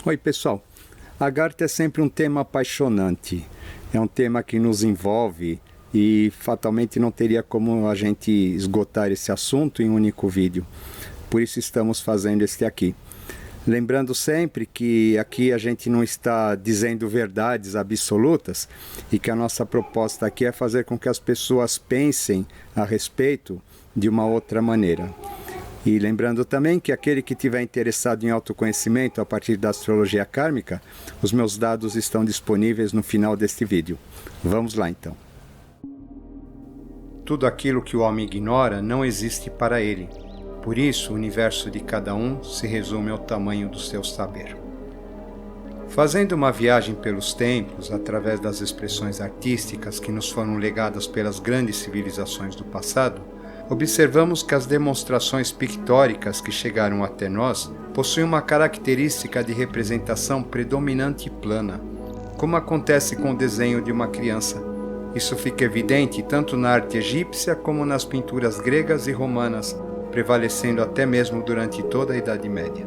Oi, pessoal. Agartha é sempre um tema apaixonante. É um tema que nos envolve e fatalmente não teria como a gente esgotar esse assunto em um único vídeo. Por isso estamos fazendo este aqui. Lembrando sempre que aqui a gente não está dizendo verdades absolutas e que a nossa proposta aqui é fazer com que as pessoas pensem a respeito de uma outra maneira. E lembrando também que aquele que estiver interessado em autoconhecimento a partir da astrologia kármica, os meus dados estão disponíveis no final deste vídeo. Vamos lá então. Tudo aquilo que o homem ignora não existe para ele. Por isso, o universo de cada um se resume ao tamanho do seu saber. Fazendo uma viagem pelos templos, através das expressões artísticas que nos foram legadas pelas grandes civilizações do passado, observamos que as demonstrações pictóricas que chegaram até nós possuem uma característica de representação predominante e plana, como acontece com o desenho de uma criança. Isso fica evidente tanto na arte egípcia como nas pinturas gregas e romanas, prevalecendo até mesmo durante toda a Idade Média.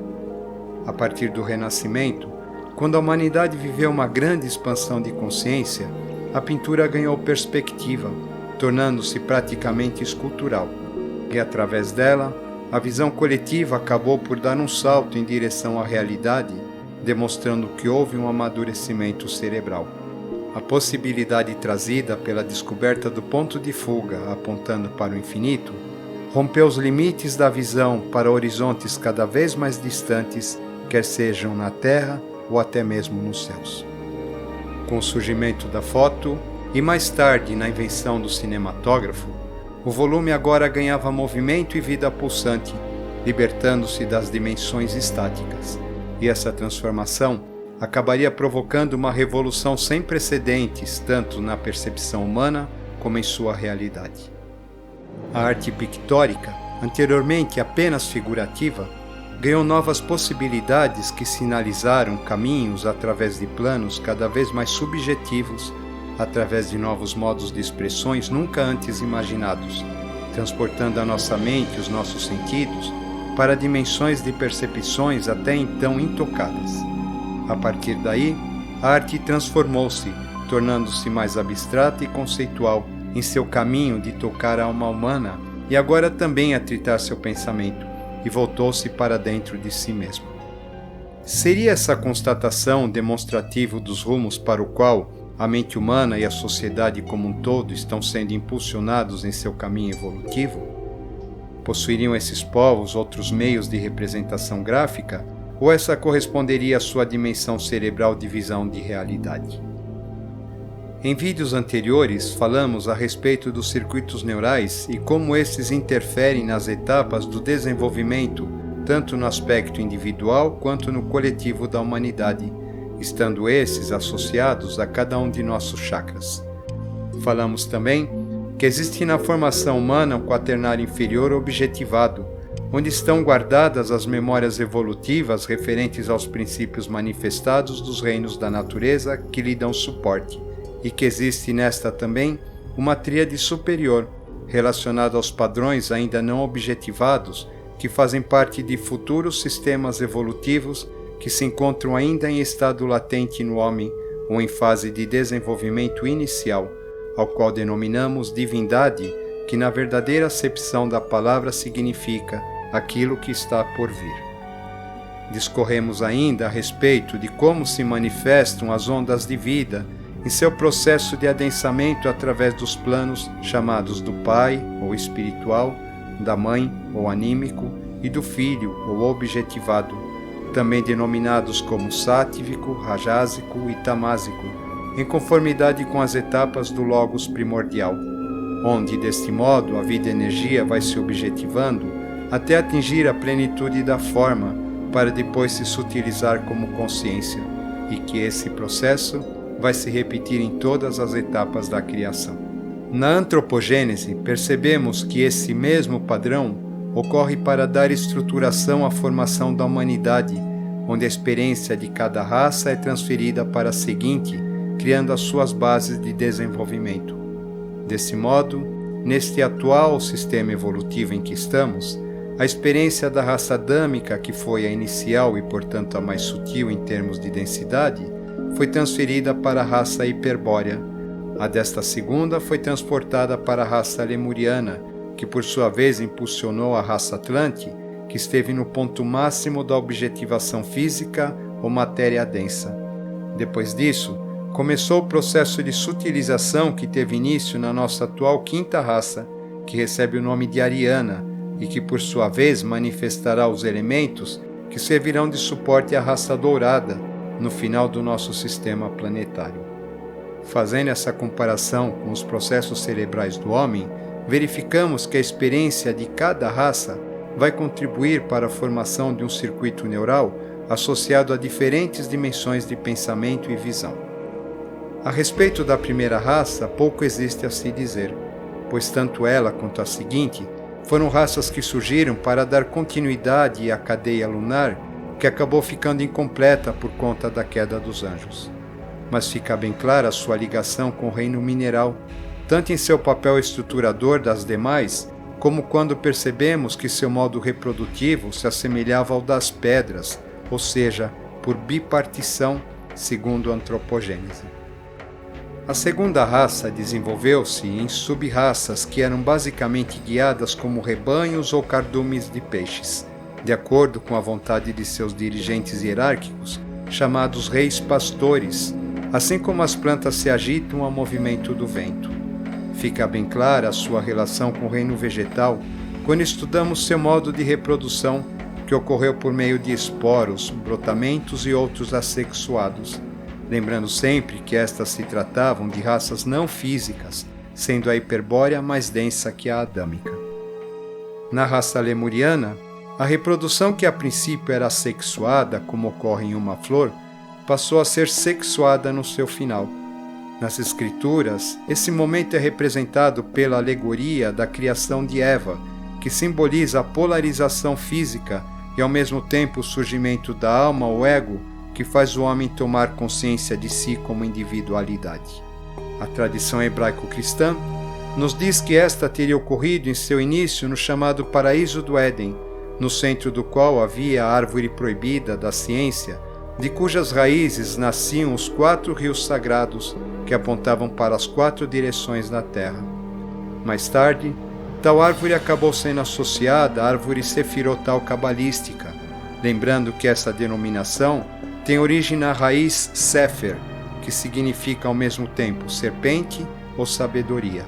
A partir do Renascimento, quando a humanidade viveu uma grande expansão de consciência, a pintura ganhou perspectiva, tornando-se praticamente escultural, e através dela, a visão coletiva acabou por dar um salto em direção à realidade, demonstrando que houve um amadurecimento cerebral. A possibilidade trazida pela descoberta do ponto de fuga apontando para o infinito rompeu os limites da visão para horizontes cada vez mais distantes, quer sejam na Terra ou até mesmo nos céus. Com o surgimento da foto, e mais tarde, na invenção do cinematógrafo, o volume agora ganhava movimento e vida pulsante, libertando-se das dimensões estáticas. E essa transformação acabaria provocando uma revolução sem precedentes, tanto na percepção humana como em sua realidade. A arte pictórica, anteriormente apenas figurativa, ganhou novas possibilidades que sinalizaram caminhos através de planos cada vez mais subjetivos, através de novos modos de expressões nunca antes imaginados, transportando a nossa mente e os nossos sentidos para dimensões de percepções até então intocadas. A partir daí, a arte transformou-se, tornando-se mais abstrata e conceitual em seu caminho de tocar a alma humana e agora também a tritar seu pensamento, e voltou-se para dentro de si mesmo. Seria essa constatação demonstrativa dos rumos para o qual a mente humana e a sociedade como um todo estão sendo impulsionados em seu caminho evolutivo? Possuiriam esses povos outros meios de representação gráfica, ou essa corresponderia à sua dimensão cerebral de visão de realidade? Em vídeos anteriores, falamos a respeito dos circuitos neurais e como esses interferem nas etapas do desenvolvimento, tanto no aspecto individual quanto no coletivo da humanidade, estando esses associados a cada um de nossos chakras. Falamos também que existe na formação humana um quaternário inferior objetivado, onde estão guardadas as memórias evolutivas referentes aos princípios manifestados dos reinos da natureza que lhe dão suporte, e que existe nesta também uma tríade superior, relacionada aos padrões ainda não objetivados, que fazem parte de futuros sistemas evolutivos que se encontram ainda em estado latente no homem ou em fase de desenvolvimento inicial, ao qual denominamos divindade, que na verdadeira acepção da palavra significa aquilo que está por vir. Discorremos ainda a respeito de como se manifestam as ondas de vida em seu processo de adensamento através dos planos chamados do Pai, ou espiritual, da Mãe, ou anímico, e do Filho, ou objetivado, também denominados como sátivico, rajásico e tamásico, em conformidade com as etapas do Logos primordial, onde, deste modo, a vida-energia vai se objetivando até atingir a plenitude da forma, para depois se sutilizar como consciência, e que esse processo vai se repetir em todas as etapas da criação. Na antropogênese, percebemos que esse mesmo padrão ocorre para dar estruturação à formação da humanidade, onde a experiência de cada raça é transferida para a seguinte, criando as suas bases de desenvolvimento. Desse modo, neste atual sistema evolutivo em que estamos, a experiência da raça adâmica, que foi a inicial e, portanto, a mais sutil em termos de densidade, foi transferida para a raça hiperbórea. A desta segunda foi transportada para a raça lemuriana, que por sua vez impulsionou a raça Atlante, que esteve no ponto máximo da objetivação física ou matéria densa. Depois disso, começou o processo de sutilização que teve início na nossa atual quinta raça, que recebe o nome de Ariana e que por sua vez manifestará os elementos que servirão de suporte à raça dourada no final do nosso sistema planetário. Fazendo essa comparação com os processos cerebrais do homem, verificamos que a experiência de cada raça vai contribuir para a formação de um circuito neural associado a diferentes dimensões de pensamento e visão. A respeito da primeira raça, pouco existe a se dizer, pois tanto ela quanto a seguinte foram raças que surgiram para dar continuidade à cadeia lunar, que acabou ficando incompleta por conta da queda dos anjos. Mas fica bem clara a sua ligação com o reino mineral, tanto em seu papel estruturador das demais, como quando percebemos que seu modo reprodutivo se assemelhava ao das pedras, ou seja, por bipartição, segundo a antropogênese. A segunda raça desenvolveu-se em sub-raças que eram basicamente guiadas como rebanhos ou cardumes de peixes, de acordo com a vontade de seus dirigentes hierárquicos, chamados reis pastores, assim como as plantas se agitam ao movimento do vento. Fica bem clara a sua relação com o reino vegetal quando estudamos seu modo de reprodução, que ocorreu por meio de esporos, brotamentos e outros assexuados, lembrando sempre que estas se tratavam de raças não físicas, sendo a hiperbórea mais densa que a adâmica. Na raça lemuriana, a reprodução que a princípio era assexuada, como ocorre em uma flor, passou a ser sexuada no seu final. Nas escrituras, esse momento é representado pela alegoria da criação de Eva, que simboliza a polarização física e ao mesmo tempo o surgimento da alma ou ego, que faz o homem tomar consciência de si como individualidade. A tradição hebraico-cristã nos diz que esta teria ocorrido em seu início no chamado Paraíso do Éden, no centro do qual havia a árvore proibida da ciência, de cujas raízes nasciam os 4 rios sagrados que apontavam para as 4 direções da terra. Mais tarde, tal árvore acabou sendo associada à árvore sefirotal cabalística, lembrando que essa denominação tem origem na raiz Sefer, que significa ao mesmo tempo serpente ou sabedoria.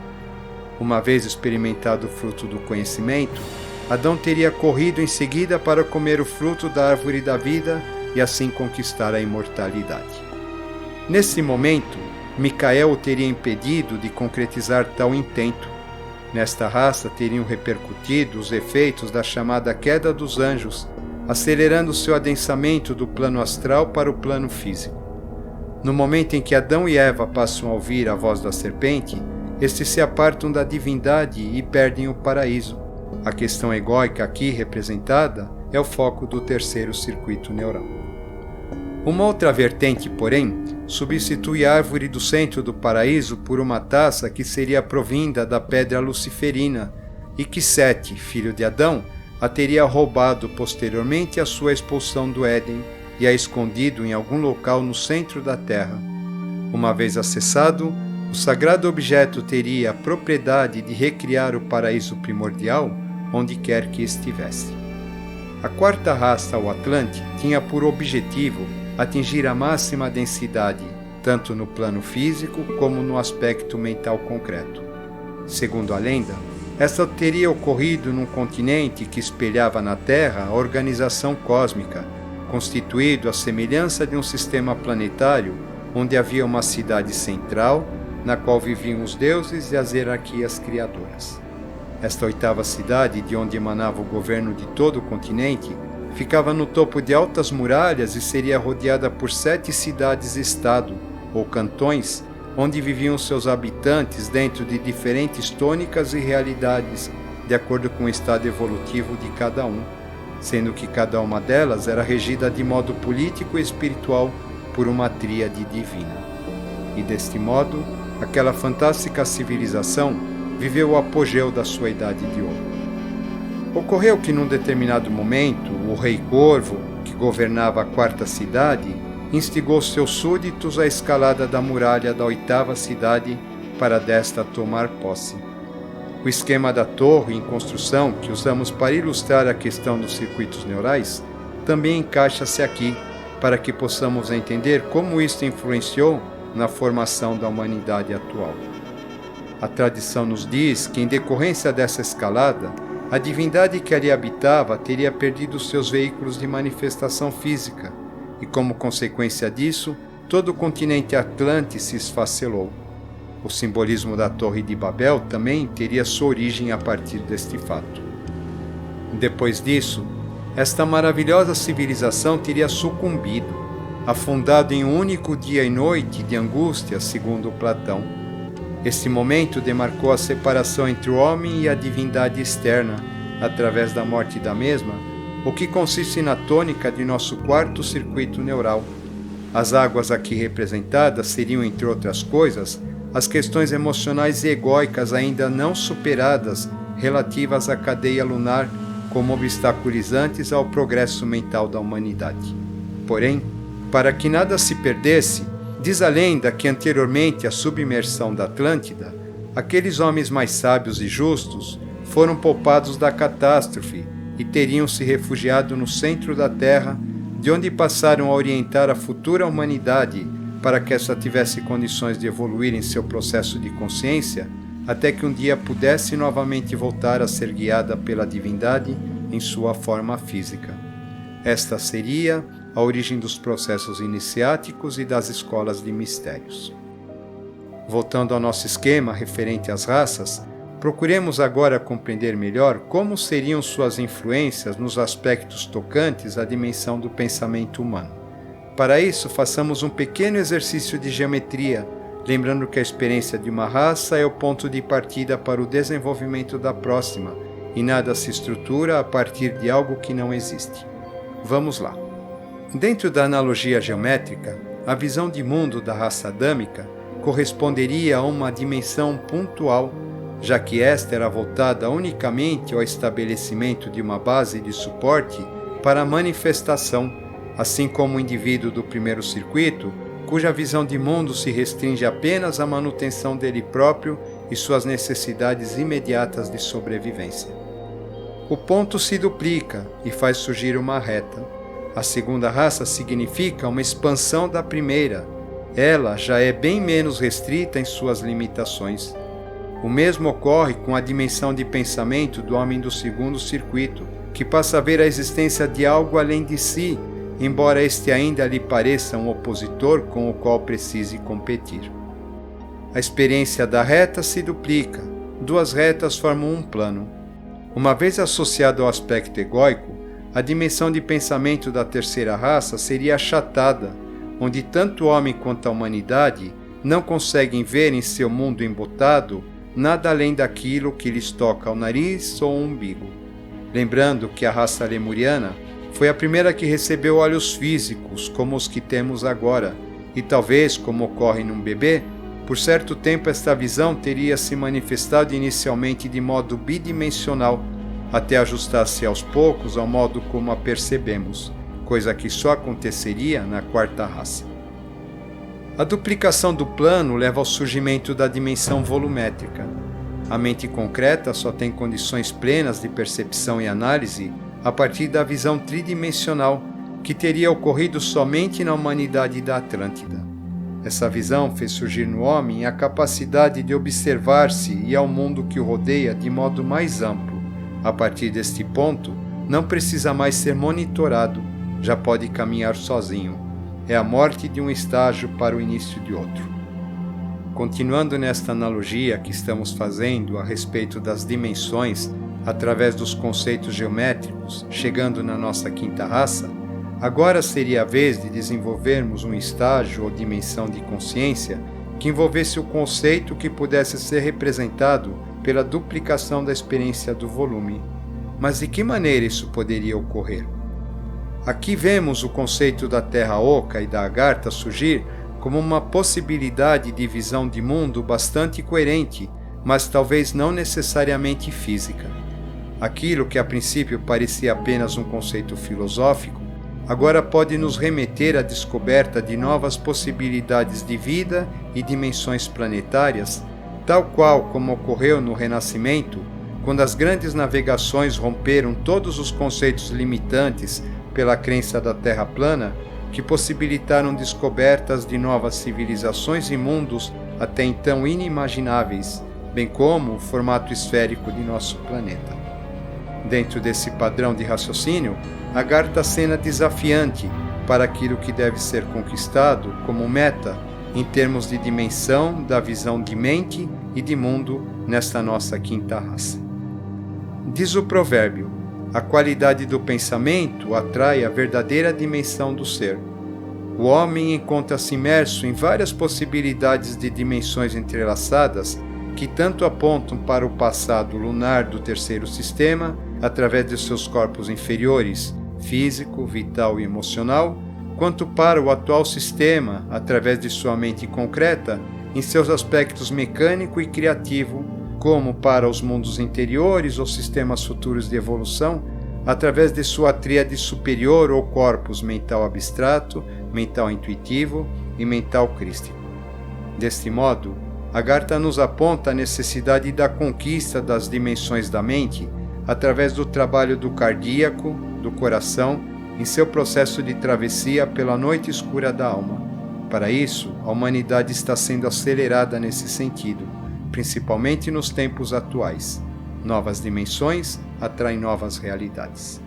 Uma vez experimentado o fruto do conhecimento, Adão teria corrido em seguida para comer o fruto da árvore da vida e assim conquistar a imortalidade. Nesse momento, Micael o teria impedido de concretizar tal intento. Nesta raça teriam repercutido os efeitos da chamada queda dos anjos, acelerando seu adensamento do plano astral para o plano físico. No momento em que Adão e Eva passam a ouvir a voz da serpente, estes se apartam da divindade e perdem o paraíso. A questão egóica aqui representada é o foco do terceiro circuito neural. Uma outra vertente, porém, substitui a árvore do centro do paraíso por uma taça que seria provinda da pedra luciferina e que Sete, filho de Adão, a teria roubado posteriormente à sua expulsão do Éden e a escondido em algum local no centro da terra. Uma vez acessado, o sagrado objeto teria a propriedade de recriar o paraíso primordial onde quer que estivesse. A quarta raça, o Atlante, tinha por objetivo atingir a máxima densidade, tanto no plano físico como no aspecto mental concreto. Segundo a lenda, esta teria ocorrido num continente que espelhava na Terra a organização cósmica, constituído à semelhança de um sistema planetário onde havia uma cidade central, na qual viviam os deuses e as hierarquias criadoras. Esta oitava cidade, de onde emanava o governo de todo o continente, ficava no topo de altas muralhas e seria rodeada por 7 cidades-estado, ou cantões, onde viviam seus habitantes dentro de diferentes tônicas e realidades, de acordo com o estado evolutivo de cada um, sendo que cada uma delas era regida de modo político e espiritual por uma tríade divina. E deste modo, aquela fantástica civilização viveu o apogeu da sua idade de ouro. Ocorreu que num determinado momento, o rei Corvo, que governava a quarta cidade, instigou seus súditos à escalada da muralha da oitava cidade para desta tomar posse. O esquema da torre em construção que usamos para ilustrar a questão dos circuitos neurais também encaixa-se aqui, para que possamos entender como isto influenciou na formação da humanidade atual. A tradição nos diz que, em decorrência dessa escalada, a divindade que ali habitava teria perdido seus veículos de manifestação física, e como consequência disso, todo o continente Atlante se esfacelou. O simbolismo da Torre de Babel também teria sua origem a partir deste fato. Depois disso, esta maravilhosa civilização teria sucumbido, afundado em um único dia e noite de angústia, segundo Platão. Este momento demarcou a separação entre o homem e a divindade externa, através da morte da mesma, o que consiste na tônica de nosso quarto circuito neural. As águas aqui representadas seriam, entre outras coisas, as questões emocionais e egóicas ainda não superadas relativas à cadeia lunar como obstaculizantes ao progresso mental da humanidade. Porém, para que nada se perdesse, diz a lenda que anteriormente à submersão da Atlântida, aqueles homens mais sábios e justos foram poupados da catástrofe e teriam se refugiado no centro da Terra, de onde passaram a orientar a futura humanidade para que esta tivesse condições de evoluir em seu processo de consciência, até que um dia pudesse novamente voltar a ser guiada pela divindade em sua forma física. Esta seria a origem dos processos iniciáticos e das escolas de mistérios. Voltando ao nosso esquema referente às raças, procuremos agora compreender melhor como seriam suas influências nos aspectos tocantes à dimensão do pensamento humano. Para isso, façamos um pequeno exercício de geometria, lembrando que a experiência de uma raça é o ponto de partida para o desenvolvimento da próxima, e nada se estrutura a partir de algo que não existe. Vamos lá. Dentro da analogia geométrica, a visão de mundo da raça adâmica corresponderia a uma dimensão pontual, já que esta era voltada unicamente ao estabelecimento de uma base de suporte para a manifestação, assim como o indivíduo do primeiro circuito, cuja visão de mundo se restringe apenas à manutenção dele próprio e suas necessidades imediatas de sobrevivência. O ponto se duplica e faz surgir uma reta. A segunda raça significa uma expansão da primeira. Ela já é bem menos restrita em suas limitações. O mesmo ocorre com a dimensão de pensamento do homem do segundo circuito, que passa a ver a existência de algo além de si, embora este ainda lhe pareça um opositor com o qual precise competir. A experiência da reta se duplica, duas retas formam um plano. Uma vez associado ao aspecto egóico, a dimensão de pensamento da terceira raça seria achatada, onde tanto o homem quanto a humanidade não conseguem ver em seu mundo embotado nada além daquilo que lhes toca ao nariz ou ao umbigo. Lembrando que a raça lemuriana foi a primeira que recebeu olhos físicos como os que temos agora, e talvez, como ocorre num bebê, por certo tempo esta visão teria se manifestado inicialmente de modo bidimensional, até ajustar-se aos poucos ao modo como a percebemos, coisa que só aconteceria na quarta raça. A duplicação do plano leva ao surgimento da dimensão volumétrica. A mente concreta só tem condições plenas de percepção e análise a partir da visão tridimensional, que teria ocorrido somente na humanidade da Atlântida. Essa visão fez surgir no homem a capacidade de observar-se e ao mundo que o rodeia de modo mais amplo. A partir deste ponto, não precisa mais ser monitorado, já pode caminhar sozinho. É a morte de um estágio para o início de outro. Continuando nesta analogia que estamos fazendo a respeito das dimensões, através dos conceitos geométricos, chegando na nossa quinta raça, agora seria a vez de desenvolvermos um estágio ou dimensão de consciência que envolvesse o conceito que pudesse ser representado pela duplicação da experiência do volume. Mas de que maneira isso poderia ocorrer? Aqui vemos o conceito da Terra Oca e da Agartha surgir como uma possibilidade de visão de mundo bastante coerente, mas talvez não necessariamente física. aquilo que a princípio parecia apenas um conceito filosófico, agora pode nos remeter à descoberta de novas possibilidades de vida e dimensões planetárias, tal qual como ocorreu no Renascimento, quando as grandes navegações romperam todos os conceitos limitantes pela crença da Terra plana, que possibilitaram descobertas de novas civilizações e mundos até então inimagináveis, bem como o formato esférico de nosso planeta. Dentro desse padrão de raciocínio, Agartha cena desafiante para aquilo que deve ser conquistado como meta em termos de dimensão da visão de mente e de mundo nesta nossa quinta raça. Diz o provérbio: a qualidade do pensamento atrai a verdadeira dimensão do ser. O homem encontra-se imerso em várias possibilidades de dimensões entrelaçadas que tanto apontam para o passado lunar do terceiro sistema, através de seus corpos inferiores, físico, vital e emocional, quanto para o atual sistema, através de sua mente concreta, em seus aspectos mecânico e criativo, como para os mundos interiores ou sistemas futuros de evolução, através de sua tríade superior ou corpus mental abstrato, mental intuitivo e mental crístico. Deste modo, Agartha nos aponta a necessidade da conquista das dimensões da mente através do trabalho do cardíaco, do coração, em seu processo de travessia pela noite escura da alma. Para isso, a humanidade está sendo acelerada nesse sentido, principalmente nos tempos atuais. Novas dimensões atraem novas realidades.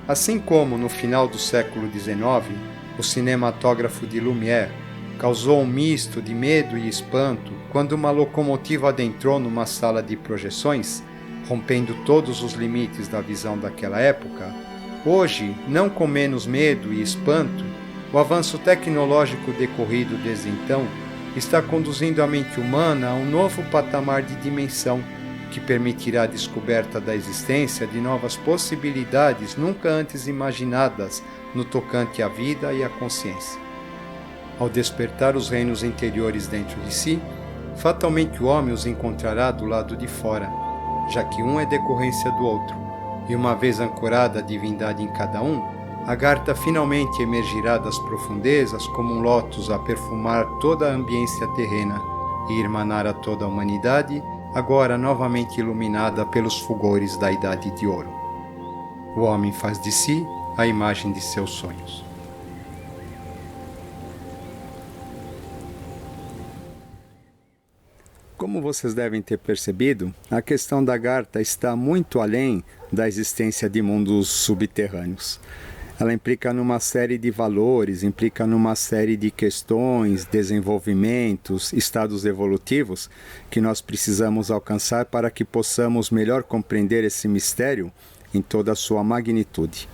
Assim como no final do século XIX, o cinematógrafo de Lumière causou um misto de medo e espanto quando uma locomotiva adentrou numa sala de projeções, rompendo todos os limites da visão daquela época, hoje, não com menos medo e espanto, o avanço tecnológico decorrido desde então está conduzindo a mente humana a um novo patamar de dimensão que permitirá a descoberta da existência de novas possibilidades nunca antes imaginadas no tocante à vida e à consciência. Ao despertar os reinos interiores dentro de si, fatalmente o homem os encontrará do lado de fora, já que um é decorrência do outro, e uma vez ancorada a divindade em cada um, Agartha finalmente emergirá das profundezas como um lótus a perfumar toda a ambiência terrena e irmanar a toda a humanidade, agora novamente iluminada pelos fulgores da Idade de Ouro. O homem faz de si a imagem de seus sonhos. Como vocês devem ter percebido, a questão da Agartha está muito além da existência de mundos subterrâneos. Ela implica numa série de valores, implica numa série de questões, desenvolvimentos, estados evolutivos que nós precisamos alcançar para que possamos melhor compreender esse mistério em toda a sua magnitude.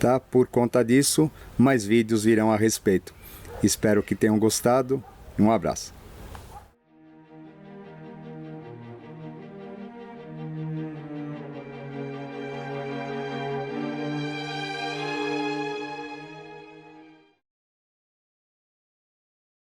Tá? Por conta disso, mais vídeos virão a respeito. Espero que tenham gostado. Um abraço.